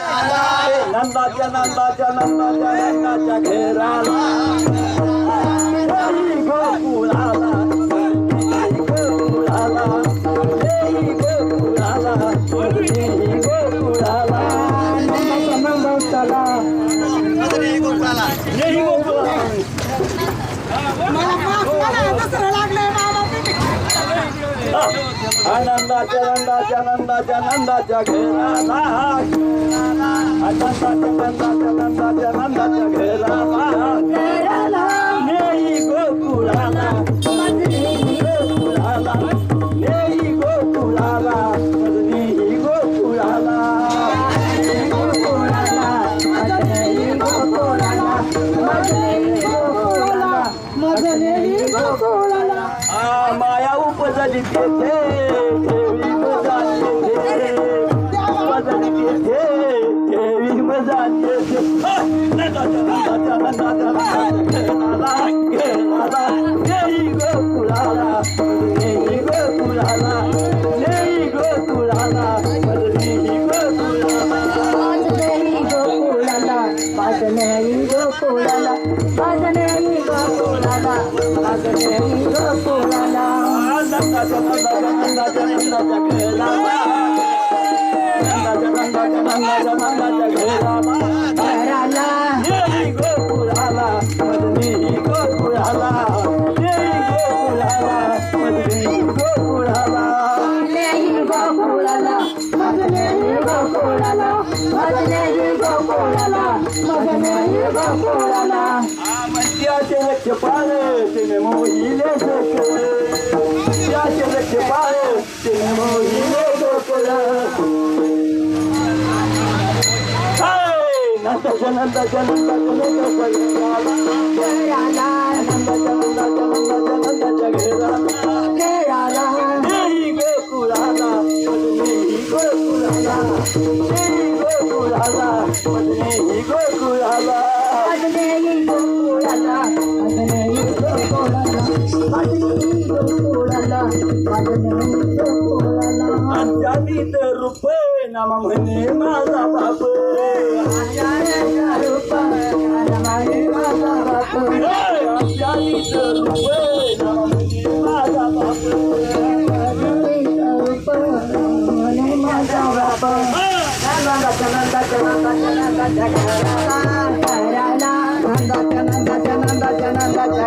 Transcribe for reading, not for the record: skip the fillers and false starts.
नंदाच्या नंदाच्या नंदाच्या नंदाच्या घेराला गोकुळाला गोकुळाला गोकुळाला गोकुळाला नंदाला आनंदाच्या नंदाच्या नंदाच्या नंदाच्या घेराला नंदाच्या नंदाच्या नंदाच्या नंदाच्या घेराला नेई गोकुळाला गोकुळाला नेई गोकुळाला मदनी गोकुळाला माया उपजली तेथे देवी मजा तेथे उपजली तेथे देवी मजा तेथे नंदाच्या नंदाच्या नंदाच्या घेराला नेई गोकुळाला नेई गोकुळाला नेई गोकुळाला मदनी गोकुळाला वाजनेई गोकुळाला वाजनेई गोकुळाला वाजनेई गोकुळाला नंदाच्या नंदाच्या नंदाच्या नंदाच्या घेराला नंदाच्या नंदाच्या नंदाच्या नंदाच्या घेराला नेई गोकुळाला मदनी गोकुळाला नेई गोकुळाला मदनी गोकुळाला नेई गोकुळाला वाजनेई गोकुळाला वाजनेई गोकुळाला वाजनेई गोकुळाला त्याचे लक्ष पाळे तिने मोहिले गोकुळ त्याचे लक्ष पाळे तिने मोहिले गोकुळ नंदाच्या नंदाच्या नंदाच्या नंदाच्या घेराला नंदाच्या नंदाच्या नंदाच्या नंदाच्या घेराला नेई गोकुळाला मदनी गोकुळाला नेई गोकुळाला मदनी गोकुळाला वाजनेई गोकुळाला वाजनेई गोकुळाला वाजनेई गोकुळाला वाजनेई गोकुळाला अंजानीत रूप नाम म्हणे माझा बाप रूप म्हणे माझा बाप अंजानीत रूप नाम म्हणे माझा बाप रूप म्हणे माझा बाप नंदाच्या नंदाच्या नंदाच्या नंदाच्या घेराला घराला नंदाच्या नंदाच्या नंदाच्या नंदाच्या